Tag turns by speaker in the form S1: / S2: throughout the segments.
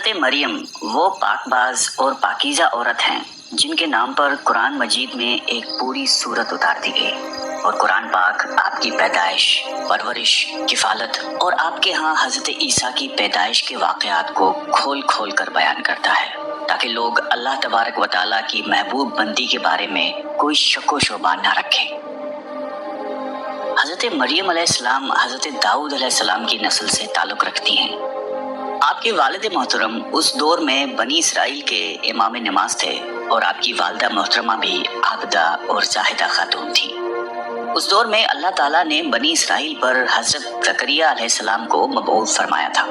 S1: حضرت مریم وہ پاک باز اور پاکیزہ عورت ہیں جن کے نام پر قرآن مجید میں ایک پوری سورت اتار دی گئی، اور قرآن پاک آپ کی پیدائش، پرورش، کفالت اور آپ کے ہاں حضرت عیسیٰ کی پیدائش کے واقعات کو کھول کھول کر بیان کرتا ہے تاکہ لوگ اللہ تبارک و تعالیٰ کی محبوب بندی کے بارے میں کوئی شک و شبہ نہ رکھیں۔ حضرت مریم علیہ السلام حضرت داؤد علیہ السلام کی نسل سے تعلق رکھتی ہیں۔ آپ کے والد محترم اس دور میں بنی اسرائیل کے امام نماز تھے، اور آپ کی والدہ محترمہ بھی عابدہ اور زاہدہ خاتون تھی۔ اس دور میں اللہ تعالیٰ نے بنی اسرائیل پر حضرت زکریا علیہ السلام کو مبعوث فرمایا تھا۔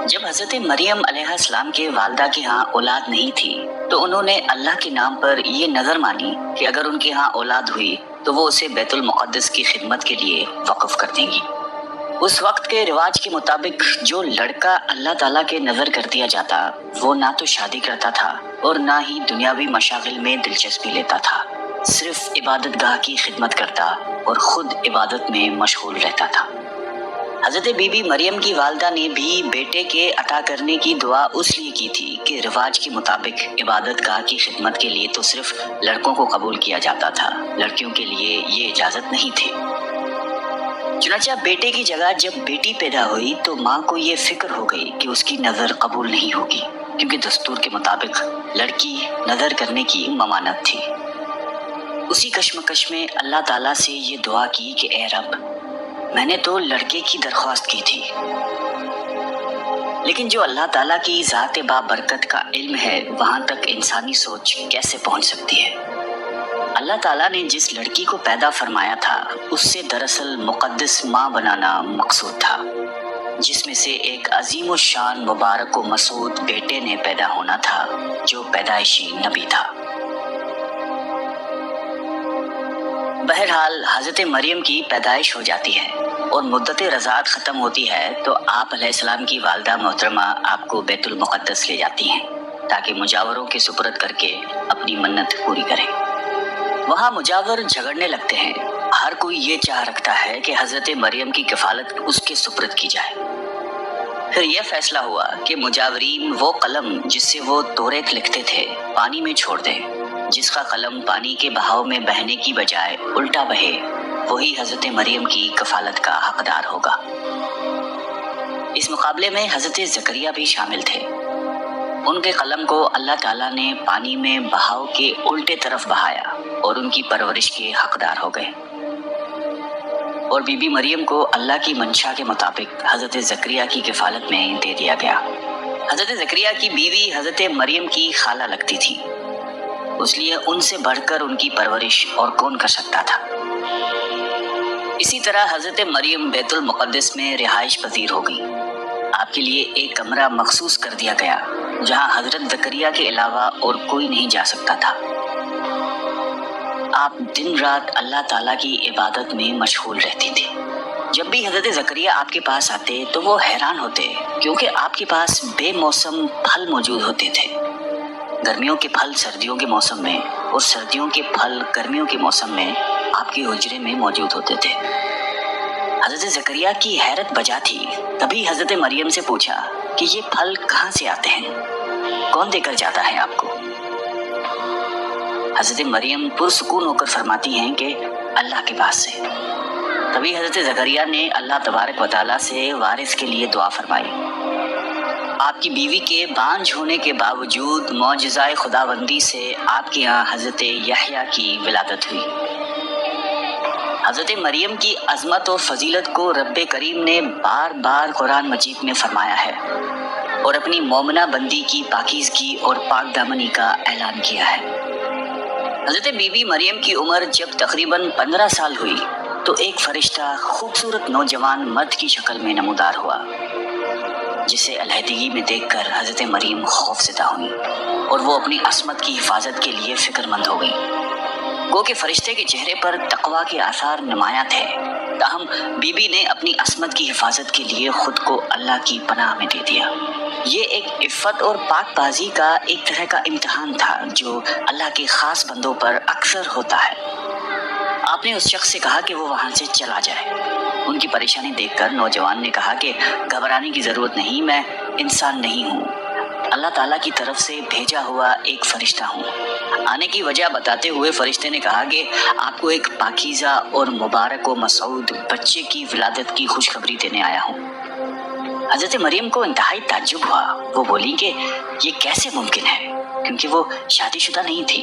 S1: جب حضرت مریم علیہ السلام کے والدہ کے ہاں اولاد نہیں تھی تو انہوں نے اللہ کے نام پر یہ نظر مانی کہ اگر ان کے ہاں اولاد ہوئی تو وہ اسے بیت المقدس کی خدمت کے لیے وقف کر دیں گی۔ اس وقت کے رواج کے مطابق جو لڑکا اللہ تعالیٰ کے نظر کر دیا جاتا وہ نہ تو شادی کرتا تھا اور نہ ہی دنیاوی مشاغل میں دلچسپی لیتا تھا، صرف عبادت گاہ کی خدمت کرتا اور خود عبادت میں مشغول رہتا تھا۔ حضرت بی بی مریم کی والدہ نے بھی بیٹے کے عطا کرنے کی دعا اس لیے کی تھی کہ رواج کے مطابق عبادت گاہ کی خدمت کے لیے تو صرف لڑکوں کو قبول کیا جاتا تھا، لڑکیوں کے لیے یہ اجازت نہیں تھی۔ چنانچہ بیٹے کی جگہ جب بیٹی پیدا ہوئی تو ماں کو یہ فکر ہو گئی کہ اس کی نظر قبول نہیں ہوگی، کیونکہ دستور کے مطابق لڑکی نظر کرنے کی ممانعت تھی۔ اسی کشمکش میں اللہ تعالیٰ سے یہ دعا کی کہ اے رب، میں نے تو لڑکے کی درخواست کی تھی، لیکن جو اللہ تعالیٰ کی ذات بابرکت کا علم ہے وہاں تک انسانی سوچ کیسے پہنچ سکتی ہے؟ اللہ تعالیٰ نے جس لڑکی کو پیدا فرمایا تھا اس سے دراصل مقدس ماں بنانا مقصود تھا، جس میں سے ایک عظیم الشان مبارک و مسعود بیٹے نے پیدا ہونا تھا جو پیدائشی نبی تھا۔ بہرحال حضرت مریم کی پیدائش ہو جاتی ہے اور مدت رضاعت ختم ہوتی ہے تو آپ علیہ السلام کی والدہ محترمہ آپ کو بیت المقدس لے جاتی ہیں تاکہ مجاوروں کے سپرد کر کے اپنی منت پوری کریں۔ وہاں مجاور جھگڑنے لگتے ہیں، ہر کوئی یہ چاہ رکھتا ہے کہ حضرت مریم کی کفالت اس کے سپرد کی جائے۔ پھر یہ فیصلہ ہوا کہ مجاورین وہ قلم جس سے وہ توریت لکھتے تھے پانی میں چھوڑ دیں، جس کا قلم پانی کے بہاؤ میں بہنے کی بجائے الٹا بہے وہی حضرت مریم کی کفالت کا حقدار ہوگا۔ اس مقابلے میں حضرت زکریا بھی شامل تھے۔ ان کے قلم کو اللہ تعالیٰ نے پانی میں بہاؤ کے الٹے طرف بہایا اور ان کی پرورش کے حقدار ہو گئے، اور بی بی مریم کو اللہ کی منشا کے مطابق حضرت زکریا کی کفالت میں دے دیا گیا۔ حضرت زکریا کی بیوی حضرت مریم کی خالہ لگتی تھی، اس لیے ان سے بڑھ کر ان کی پرورش اور کون کر سکتا تھا۔ اسی طرح حضرت مریم بیت المقدس میں رہائش پذیر ہو گئی۔ آپ کے لیے ایک کمرہ مخصوص کر دیا گیا جہاں حضرت زکریا کے علاوہ اور کوئی نہیں جا سکتا تھا۔ آپ دن رات اللہ تعالیٰ کی عبادت میں مشغول رہتی تھی۔ جب بھی حضرت زکریا آپ کے پاس آتے تو وہ حیران ہوتے کیونکہ آپ کے پاس بے موسم پھل موجود ہوتے تھے۔ گرمیوں کے پھل سردیوں کے موسم میں اور سردیوں کے پھل گرمیوں کے موسم میں آپ کے حجرے میں موجود ہوتے تھے۔ حضرت زکریا کی حیرت بجا تھی، تبھی حضرت مریم سے پوچھا کہ یہ پھل کہاں سے آتے ہیں، کون دے کر جاتا ہے آپ کو؟ حضرت مریم پرسکون ہو کر فرماتی ہیں کہ اللہ کے پاس سے۔ تبھی حضرت زکریا نے اللہ تبارک و تعالیٰ سے وارث کے لیے دعا فرمائی۔ آپ کی بیوی کے بانجھ ہونے کے باوجود معجزہ خداوندی سے آپ کے یہاں حضرت یحییٰ کی ولادت ہوئی۔ حضرت مریم کی عظمت و فضیلت کو رب کریم نے بار بار قرآن مجید میں فرمایا ہے اور اپنی مومنہ بندی کی پاکیزگی اور پاک دامنی کا اعلان کیا ہے۔ حضرت بی بی مریم کی عمر جب تقریباً 15 سال ہوئی تو ایک فرشتہ خوبصورت نوجوان مرد کی شکل میں نمودار ہوا، جسے علیحدگی میں دیکھ کر حضرت مریم خوف زدہ ہوئی اور وہ اپنی عصمت کی حفاظت کے لیے فکر مند ہو گئی۔ گو کہ فرشتے کے چہرے پر تقویٰ کے آثار نمایاں تھے، تاہم بی بی نے اپنی عصمت کی حفاظت کے لیے خود کو اللہ کی پناہ میں دے دیا۔ یہ ایک عفت اور پاک بازی کا ایک طرح کا امتحان تھا جو اللہ کے خاص بندوں پر اکثر ہوتا ہے۔ آپ نے اس شخص سے کہا کہ وہ وہاں سے چلا جائے۔ ان کی پریشانی دیکھ کر نوجوان نے کہا کہ گھبرانے کی ضرورت نہیں، میں انسان نہیں ہوں، اللہ تعالیٰ کی طرف سے بھیجا ہوا ایک فرشتہ ہوں۔ آنے کی وجہ بتاتے ہوئے فرشتے نے کہا کہ آپ کو ایک پاکیزہ اور مبارک و مسعود بچے کی ولادت کی خوشخبری دینے آیا ہوں۔ حضرت مریم کو انتہائی تعجب ہوا۔ وہ بولی کہ یہ کیسے ممکن ہے، کیونکہ وہ شادی شدہ نہیں تھی۔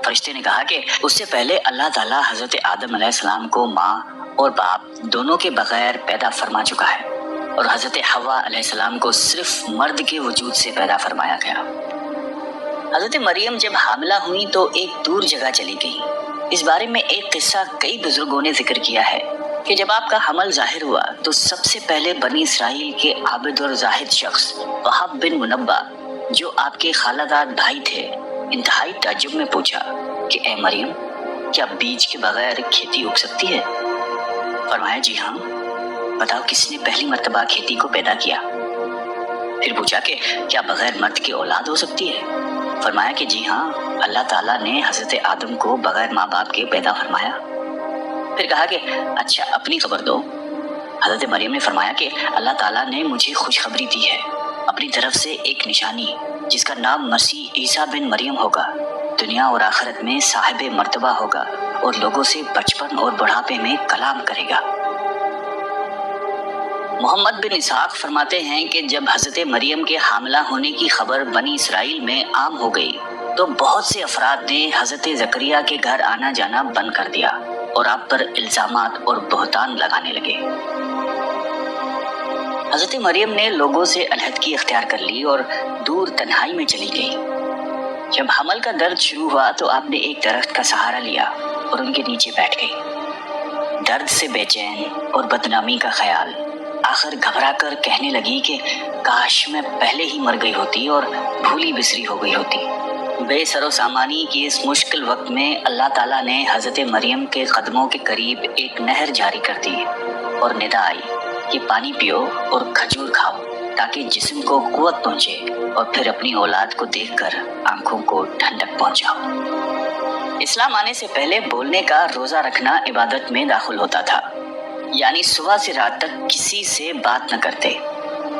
S1: فرشتے نے کہا کہ اس سے پہلے اللہ تعالیٰ حضرت آدم علیہ السلام کو ماں اور باپ دونوں کے بغیر پیدا فرما چکا ہے، اور حضرت حوا علیہ السلام کو صرف مرد کے وجود سے پیدا فرمایا گیا۔ حضرت مریم جب حاملہ ہوئی تو ایک دور جگہ چلی گئی۔ اس بارے میں ایک قصہ کئی بزرگوں نے ذکر کیا ہے کہ جب آپ کا حمل ظاہر ہوا تو سب سے پہلے بنی اسرائیل کے عابد اور زاہد شخص وہب بن منبع، جو آپ کے خالہ داد بھائی تھے، انتہائی تعجب میں پوچھا کہ اے مریم، کیا بیج کے بغیر کھیتی اگ سکتی ہے؟ فرمایا جی ہاں، بتاؤ کس نے پہلی مرتبہ کھیتی کو پیدا کیا؟ پھر پوچھا کہ کیا بغیر مرد کی اولاد ہو سکتی ہے؟ فرمایا کہ جی ہاں، اللہ تعالیٰ نے حضرت آدم کو بغیر ماں باپ کے پیدا فرمایا۔ پھر کہا کہ اچھا اپنی خبر دو۔ حضرت مریم نے فرمایا کہ اللہ تعالیٰ نے مجھے خوشخبری دی ہے اپنی طرف سے ایک نشانی، جس کا نام مسیح عیسیٰ بن مریم ہوگا، دنیا اور آخرت میں صاحب مرتبہ ہوگا اور لوگوں سے بچپن اور بڑھاپے میں کلام کرے گا۔ محمد بن اسحاق فرماتے ہیں کہ جب حضرت مریم کے حاملہ ہونے کی خبر بنی اسرائیل میں عام ہو گئی تو بہت سے افراد نے حضرت زکریا کے گھر آنا جانا بند کر دیا اور آپ پر الزامات اور بہتان لگانے لگے۔ حضرت مریم نے لوگوں سے علیحدگی اختیار کر لی اور دور تنہائی میں چلی گئی۔ جب حمل کا درد شروع ہوا تو آپ نے ایک درخت کا سہارا لیا اور ان کے نیچے بیٹھ گئی۔ درد سے بے چین اور بدنامی کا خیال، آخر گھبرا کر کہنے لگی کہ کاش میں پہلے ہی مر گئی ہوتی اور بھولی بسری ہو گئی ہوتی۔ بے سر و سامانی کی اس مشکل وقت میں اللہ تعالیٰ نے حضرت مریم کے قدموں کے قریب ایک نہر جاری کر دی اور ندا آئی کہ پانی پیو اور کھجور کھاؤ تاکہ جسم کو قوت پہنچے اور پھر اپنی اولاد کو دیکھ کر آنکھوں کو ٹھنڈک پہنچاؤ۔ اسلام آنے سے پہلے بولنے کا روزہ رکھنا عبادت میں داخل ہوتا تھا، یعنی صبح سے رات تک کسی سے بات نہ کرتے۔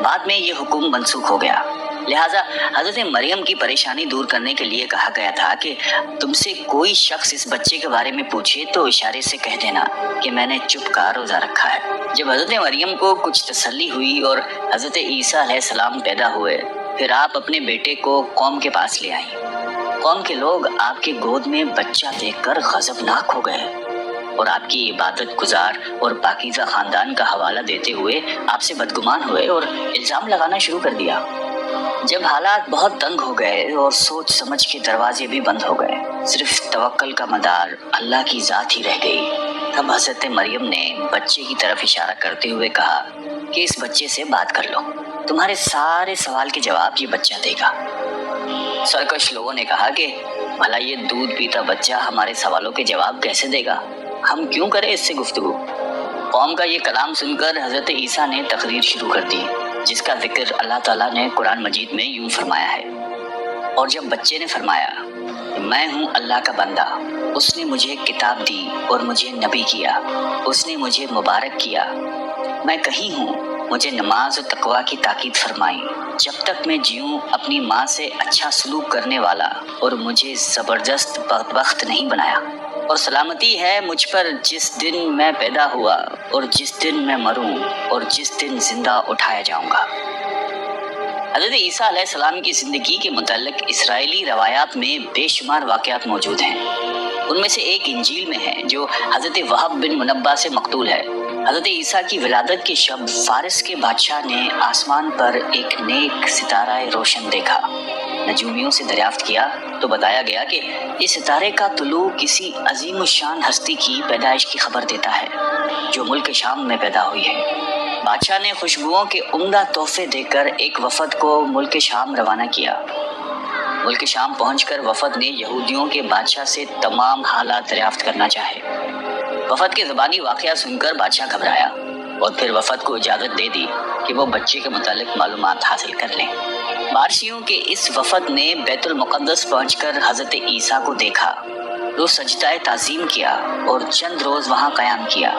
S1: بعد میں یہ حکم منسوخ ہو گیا، لہٰذا حضرت مریم کی پریشانی دور کرنے کے لیے کہا گیا تھا کہ تم سے کوئی شخص اس بچے کے بارے میں پوچھے تو اشارے سے کہہ دینا کہ میں نے چپ کا روزہ رکھا ہے۔ جب حضرت مریم کو کچھ تسلی ہوئی اور حضرت عیسیٰ علیہ السلام پیدا ہوئے، پھر آپ اپنے بیٹے کو قوم کے پاس لے آئیں۔ قوم کے لوگ آپ کے گود میں بچہ دیکھ کر غضبناک ہو گئے اور آپ کی عبادت گزار اور پاکیزہ خاندان کا حوالہ دیتے ہوئے آپ سے بدگمان ہوئے اور الزام لگانا شروع کر دیا۔ جب حالات بہت تنگ ہو گئے اور سوچ سمجھ کے دروازے بھی بند ہو گئے، صرف توکل کا مدار اللہ کی ذات ہی رہ گئی، تب حضرت مریم نے بچے کی طرف اشارہ کرتے ہوئے کہا کہ اس بچے سے بات کر لو، تمہارے سارے سوال کے جواب یہ بچہ دے گا۔ سرکش لوگوں نے کہا کہ بھلا یہ دودھ پیتا بچہ ہمارے سوالوں کے جواب کیسے دے گا، ہم کیوں کریں اس سے گفتگو؟ قوم کا یہ کلام سن کر حضرت عیسیٰ نے تقریر شروع کر دی، جس کا ذکر اللہ تعالیٰ نے قرآن مجید میں یوں فرمایا ہے۔ اور جب بچے نے فرمایا میں ہوں اللہ کا بندہ، اس نے مجھے کتاب دی اور مجھے نبی کیا، اس نے مجھے مبارک کیا، میں کہیں ہوں، مجھے نماز و تقوی کی تاکید فرمائی، جب تک میں جیوں اپنی ماں سے اچھا سلوک کرنے والا، اور مجھے زبردست بدبخت نہیں بنایا، اور سلامتی ہے مجھ پر جس دن میں پیدا ہوا اور جس دن میں مروں اور جس دن زندہ اٹھایا جاؤں گا۔ حضرت عیسیٰ علیہ السلام کی زندگی کے متعلق اسرائیلی روایات میں بے شمار واقعات موجود ہیں۔ ان میں سے ایک انجیل میں ہے جو حضرت وہب بن منبع سے مقتول ہے۔ حضرت عیسیٰ کی ولادت کے شب فارس کے بادشاہ نے آسمان پر ایک نیک ستارہ روشن دیکھا۔ نجومیوں سے دریافت کیا تو بتایا گیا کہ اس ستارے کا طلوع کسی عظیم الشان ہستی کی پیدائش کی خبر دیتا ہے جو ملک شام میں پیدا ہوئی ہے۔ بادشاہ نے خوشبوؤں کے عمدہ تحفے دے کر ایک وفد کو ملک شام روانہ کیا۔ ملک شام پہنچ کر وفد نے یہودیوں کے بادشاہ سے تمام حالات دریافت کرنا چاہے۔ وفد کے زبانی واقعہ سن کر بادشاہ گھبرایا اور پھر وفد کو اجازت دے دی کہ وہ بچے کے متعلق معلومات حاصل کر لیں۔ بارسیوں کے اس وفد نے بیت المقدس پہنچ کر حضرت عیسیٰ کو دیکھا تو سجدہ تعظیم کیا اور چند روز وہاں قیام کیا۔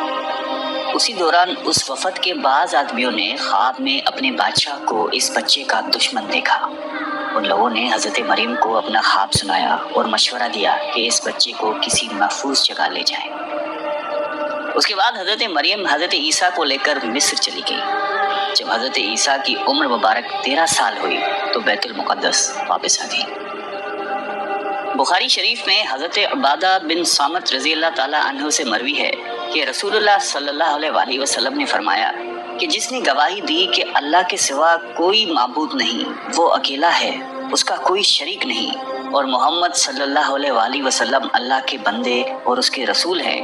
S1: اسی دوران اس وفد کے بعض آدمیوں نے خواب میں اپنے بادشاہ کو اس بچے کا دشمن دیکھا۔ ان لوگوں نے حضرت مریم کو اپنا خواب سنایا اور مشورہ دیا کہ اس بچے کو کسی محفوظ جگہ لے جائیں۔ اس کے بعد حضرت مریم حضرت عیسیٰ کو لے کر مصر چلی گئی۔ جب حضرت عیسیٰ کی عمر مبارک 13 سال ہوئی تو بیت المقدس واپس آ گئی۔ بخاری شریف میں حضرت عبادہ بن صامت رضی اللہ تعالیٰ عنہ سے مروی ہے کہ رسول اللہ صلی اللہ علیہ وسلم نے فرمایا کہ جس نے گواہی دی کہ اللہ کے سوا کوئی معبود نہیں، وہ اکیلا ہے، اس کا کوئی شریک نہیں، اور محمد صلی اللہ علیہ وسلم اللہ کے بندے اور اس کے رسول ہیں،